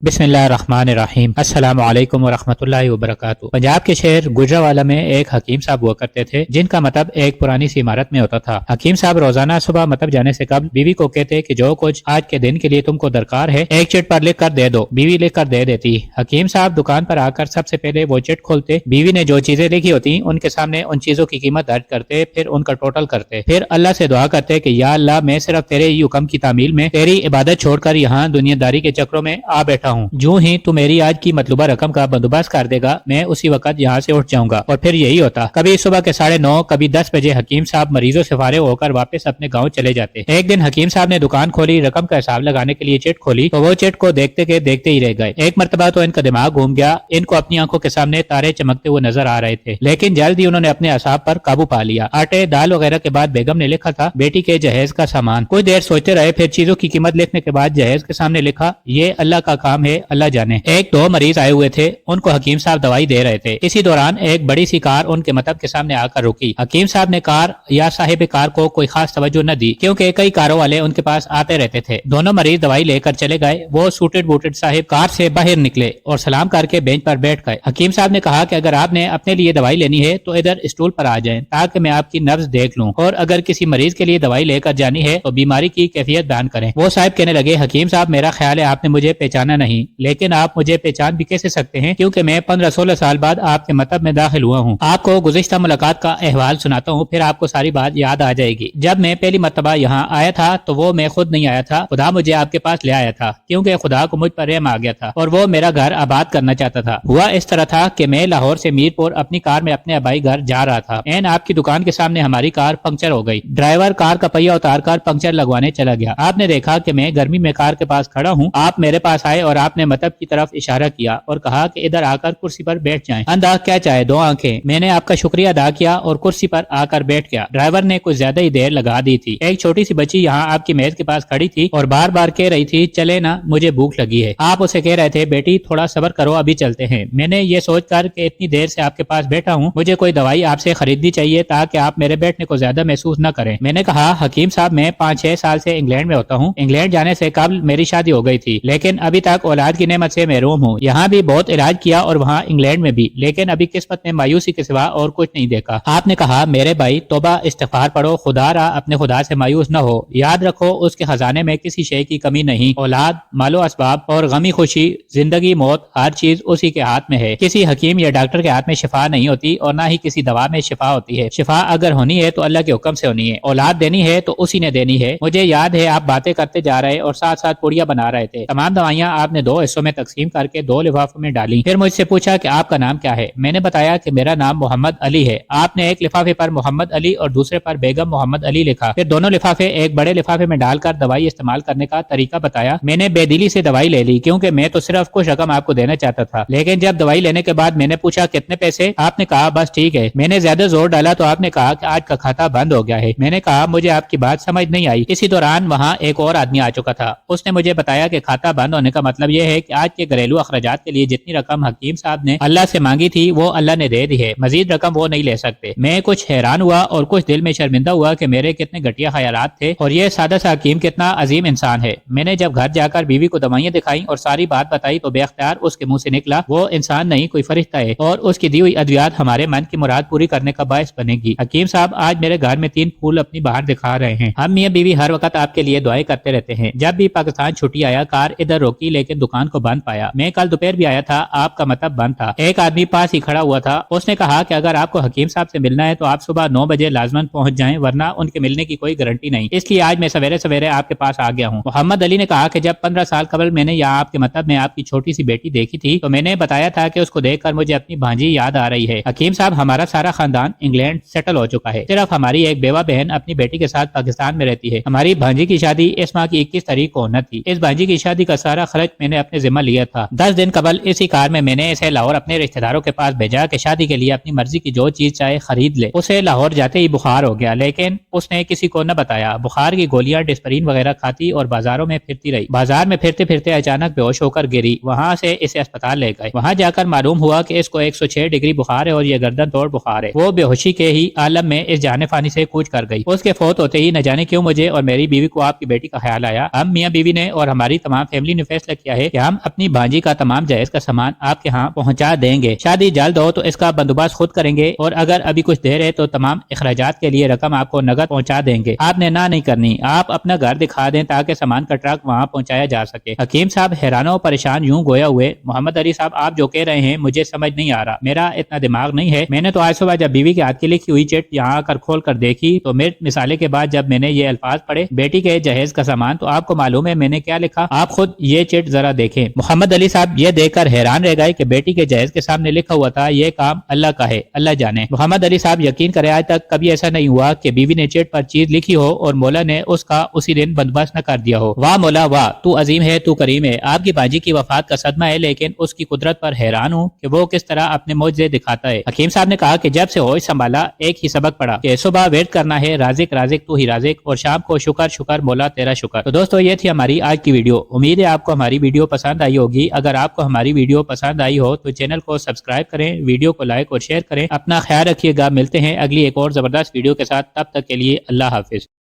बिस्मिल्लाहिर्रहमानिर्रहीम। अस्सलाम वालेकुम वरहमतुल्लाहि वबरकातुहू। पंजाब के शहर गुजरावाला में एक हकीम साहब हुआ करते थे, जिनका मतलब एक पुरानी सी इमारत में होता था। हकीम साहब रोजाना सुबह मतलब जाने से कबल बीवी को कहते कि जो कुछ आज के दिन के लिए तुमको दरकार है एक चिट पर लिख कर दे दो। बीवी लिख कर दे देती। हकीम साहब दुकान पर आकर सबसे पहले वो चिट खोलते, बीवी ने जो चीजें लिखी होती उनके सामने उन चीजों की कीमत दर्ज करते, फिर उनका टोटल करते, फिर अल्लाह से दुआ करते कि या अल्लाह मैं सिर्फ तेरे ही हुक्म की तामील में तेरी इबादत छोड़कर यहाँ दुनियादारी के चक्रों में आ बैठा हूँ। जो ही तू मेरी आज की मतलूबा रकम का बंदोबस्त कर देगा मैं उसी वक्त यहाँ से उठ जाऊंगा। और फिर यही होता। कभी सुबह के 9:30 कभी 10 बजे हकीम साहब मरीजों से फारिग होकर वापस अपने गाँव चले जाते। एक दिन हकीम साहब ने दुकान खोली, रकम का हिसाब लगाने के लिए चिट खोली तो वो चिट को देखते के देखते ही रह गए। एक मरतबा तो इनका दिमाग घूम गया। इनको अपनी आंखों के सामने तारे चमकते हुए नजर आ रहे थे, लेकिन जल्द ही उन्होंने अपने असाब पर काबू पा लिया। आटे दाल वगैरह के बाद बेगम ने लिखा था बेटी के जहेज का सामान। कुछ देर सोचते रहे, फिर चीजों की कीमत लिखने के बाद जहेज के सामने लिखा ये अल्लाह का काम है, अल्लाह जाने। एक दो मरीज आए हुए थे, उनको हकीम साहब दवाई दे रहे थे। इसी दौरान एक बड़ी सी कार उनके मतब के सामने आकर रुकी। हकीम साहब ने कार या साहिब कार को कोई खास तवज्जो न दी, क्योंकि कई कारों वाले उनके पास आते रहते थे। दोनों मरीज दवाई लेकर चले गए। वो सूटेड बूटेड साहिब कार से बाहर निकले और सलाम करके बेंच पर बैठ गए। हकीम साहब ने कहा कि अगर आपने अपने लिए दवाई लेनी है तो इधर स्टूल पर आ जाएं, ताकि मैं आपकी नब्ज देख लूं, और अगर किसी मरीज के लिए दवाई लेकर जानी है तो बीमारी की कैफियत बयान करें। वो साहब कहने लगे हकीम साहब मेरा ख्याल है आपने मुझे पहचाना नहीं, लेकिन आप मुझे पहचान भी कैसे सकते हैं, क्योंकि मैं 15-16 साल बाद आपके मतब में दाखिल हुआ हूँ। आपको गुज़िश्ता मुलाकात का अहवाल सुनाता हूँ, फिर आपको सारी बात याद आ जाएगी। जब मैं पहली मरतबा यहाँ आया था तो वो मैं खुद नहीं आया था, खुदा मुझे आपके पास ले आया था, क्योंकि खुदा को मुझ पर रहम आ गया था और वो मेरा घर आबाद करना चाहता था। हुआ इस तरह था कि मैं लाहौर से मीरपुर अपनी कार में अपने अबाई घर जा रहा था। एन आपकी दुकान के सामने हमारी कार पंक्चर हो गई। ड्राइवर कार का पहिया उतार कर पंक्चर लगवाने चला गया। आपने देखा कि मैं गर्मी में कार के पास खड़ा हूँ। आप मेरे पास आए और आपने मतब की तरफ इशारा किया और कहा कि इधर आकर कुर्सी पर बैठ जाएं। अंधा क्या चाहे दो आंखें। मैंने आपका शुक्रिया अदा किया और कुर्सी पर आकर बैठ गया। ड्राइवर ने कुछ ज्यादा ही देर लगा दी थी। एक छोटी सी बच्ची यहाँ आपकी मेज के पास खड़ी थी और बार बार कह रही थी चले ना, मुझे भूख लगी है। आप उसे कह रहे थे बेटी थोड़ा सब्र करो, अभी चलते हैं। मैंने ये सोचकर कि इतनी देर से आपके पास बैठा हूँ, मुझे कोई दवाई आपसे खरीदनी चाहिए ताकि आप मेरे बैठने को ज्यादा महसूस न करें। मैंने कहा हकीम साहब मैं 5-6 साल से इंग्लैंड में होता हूँ। इंग्लैंड जाने से कबल मेरी शादी हो गई थी, लेकिन अभी तक औलाद की नेमत से महरूम हूँ। यहाँ भी बहुत इलाज किया और वहाँ इंग्लैंड में भी, लेकिन अभी किस्मत में मायूसी के सिवा और कुछ नहीं देखा। आपने कहा मेरे भाई तौबा इस्तिग़फ़ार पढ़ो, खुदा रा अपने खुदा से मायूस न हो। याद रखो उसके खजाने में किसी शय की कमी नहीं। औलाद, मालो असबाब और गमी खुशी, जिंदगी मौत, हर चीज उसी के हाथ में है। किसी हकीम या डॉक्टर के हाथ में शिफा नहीं होती और ना ही किसी दवा में शिफा होती है। शिफा अगर होनी है तो अल्लाह के हुक्म से होनी है। औलाद देनी है तो उसी ने देनी है। मुझे याद है आप बातें करते जा रहे और साथ साथ पुड़िया बना रहे थे। तमाम दवाइयाँ आपने 2 हिस्सों में तकसीम करके 2 लिफाफों में डाली। फिर मुझसे पूछा कि आपका नाम क्या है। मैंने बताया कि मेरा नाम मोहम्मद अली है। आपने एक लिफाफे पर मोहम्मद अली और दूसरे पर बेगम मोहम्मद अली लिखा। फिर दोनों लिफाफे एक बड़े लिफाफे में डालकर दवाई इस्तेमाल करने का तरीका बताया। मैंने बेदिली से दवाई ले ली, क्योंकि मैं तो सिर्फ कुछ रकम आपको देना चाहता था। लेकिन जब दवाई लेने के बाद मैंने पूछा कितने पैसे, आपने कहा बस ठीक है। मैंने ज्यादा जोर डाला तो आपने कहा कि आज का खाता बंद हो गया है। मैंने कहा मुझे आपकी बात समझ नहीं आई। इसी दौरान वहाँ एक और आदमी आ चुका था। उसने मुझे बताया कि खाता बंद होने का मतलब यह है कि आज के घरेलू अखराजात के लिए जितनी रकम हकीम साहब ने अल्लाह से मांगी थी वो अल्लाह ने दे दी है, मजीद रकम वो नहीं ले सकते। मैं कुछ हैरान हुआ और कुछ दिल में शर्मिंदा हुआ कि मेरे कितने घटिया ख्यालात थे और ये सादा सा हकीम कितना अजीम इंसान है। मैंने जब घर जाकर बीवी को दवाइयाँ दिखाई और सारी बात बताई तो बेख्तियार उसके मुंह से निकला वो इंसान नहीं कोई फरिश्ता है और उसकी दी हुई अद्वियात हमारे मन की मुराद पूरी करने का बायस बनेगी। हकीम साहब आज मेरे घर में 3 फूल अपनी बाहर दिखा रहे हैं। हम मियाँ बीवी हर वक्त आपके लिए दुआएं करते रहते हैं। जब भी पाकिस्तान छुट्टी आया कार इधर रोकी, लेकिन दुकान को बंद पाया। मैं कल दोपहर भी आया था, आपका मतलब बंद था। एक आदमी पास ही खड़ा हुआ था। उसने कहा कि अगर आपको हकीम साहब से मिलना है तो आप सुबह 9 बजे लाजमन पहुंच जाएं, वरना उनके मिलने की कोई गारंटी नहीं। इसलिए आज मैं सवेरे सवेरे आपके पास आ गया हूँ। मोहम्मद अली ने कहा कि जब 15 साल कबल मैंने यहाँ आपके मतलब में आपकी छोटी सी बेटी देखी थी तो मैंने बताया था कि उसको देखकर मुझे अपनी भांजी याद आ रही है। हकीम साहब हमारा सारा खानदान इंग्लैंड सेटल हो चुका है। सिर्फ हमारी एक बेवा बहन अपनी बेटी के साथ पाकिस्तान में रहती है। हमारी भांजी की शादी इस माह की 21 तारीख को होना थी। इस भांजी की शादी का सारा खर्च मैंने अपने जिम्मा लिया था। 10 दिन कबल इसी कार में मैंने इसे लाहौर अपने रिश्तेदारों के पास भेजा कि शादी के लिए अपनी मर्जी की जो चीज चाहे खरीद ले। उसे लाहौर जाते ही बुखार हो गया, लेकिन उसने किसी को न बताया। बुखार की गोलियां डिस्परीन वगैरह खाती और बाजारों में फिरती रही। बाजार में फिरते फिरते अचानक बेहोश होकर गिरी। वहाँ से इसे अस्पताल ले गए। वहाँ जाकर मालूम हुआ कि इसको 106 डिग्री बुखार है और ये गर्दन तोड़ बुखार है। वो बेहोशी के ही आलम में इस जाने फानी से कूच कर गई। उसके फौत होते ही न जाने क्यों मुझे और मेरी बीवी को आपकी बेटी का ख्याल आया। हम मियाँ बीवी ने और हमारी तमाम फैमिली ने फैसला کیا ہے کہ ہم اپنی بھانجی کا تمام جہیز کا سامان آپ کے ہاں پہنچا دیں گے، شادی جلد ہو تو اس کا بندوبست خود کریں گے، اور اگر ابھی کچھ دیر ہے تو تمام اخراجات کے لیے رقم آپ کو نقد پہنچا دیں گے۔ آپ نے نہ نہیں کرنی، آپ اپنا گھر دکھا دیں تاکہ سامان کا ٹرک وہاں پہنچایا جا سکے۔ حکیم صاحب حیران و پریشان یوں گویا ہوئے، محمد علی صاحب آپ جو کہہ رہے ہیں مجھے سمجھ نہیں آ رہا، میرا اتنا دماغ نہیں ہے، میں نے تو آج صبح جب بیوی کے ہاتھ کی لکھی ہوئی چٹ یہاں آ کر کھول کر دیکھی تو میرے مثالے کے بعد جب میں نے یہ الفاظ پڑھے بیٹی کے جہیز کا سامان، تو آپ کو معلوم ہے میں نے کیا لکھا؟ آپ خود یہ چٹ ذرا دیکھیں۔ محمد علی صاحب یہ دیکھ کر حیران رہ گئے کہ بیٹی کے جہیز کے سامنے لکھا ہوا تھا یہ کام اللہ کا ہے، اللہ جانے۔ محمد علی صاحب یقین کرے آج تک کبھی ایسا نہیں ہوا کہ بیوی نے چٹ پر چیز لکھی ہو اور مولا نے اس کا اسی دن بندوبست نہ کر دیا ہو۔ واہ مولا واہ، تو عظیم ہے، تو کریم ہے۔ آپ کی باجی کی وفات کا صدمہ ہے لیکن اس کی قدرت پر حیران ہوں کہ وہ کس طرح اپنے معجزے دکھاتا ہے۔ حکیم صاحب نے کہا کہ جب سے ہوش سنبھالا ایک ہی سبق پڑا کہ صبح ویٹ کرنا ہے رازق رازق تو ہی رازق، اور شام کو شکر شکر مولا تیرا شکر۔ تو دوستو یہ تھی ہماری آج کی ویڈیو، امید ہے آپ کو ہماری ویڈیو پسند آئی ہوگی۔ اگر آپ کو ہماری ویڈیو پسند آئی ہو تو چینل کو سبسکرائب کریں، ویڈیو کو لائک اور شیئر کریں۔ اپنا خیال رکھیے گا، ملتے ہیں اگلی ایک اور زبردست ویڈیو کے ساتھ، تب تک کے لیے اللہ حافظ۔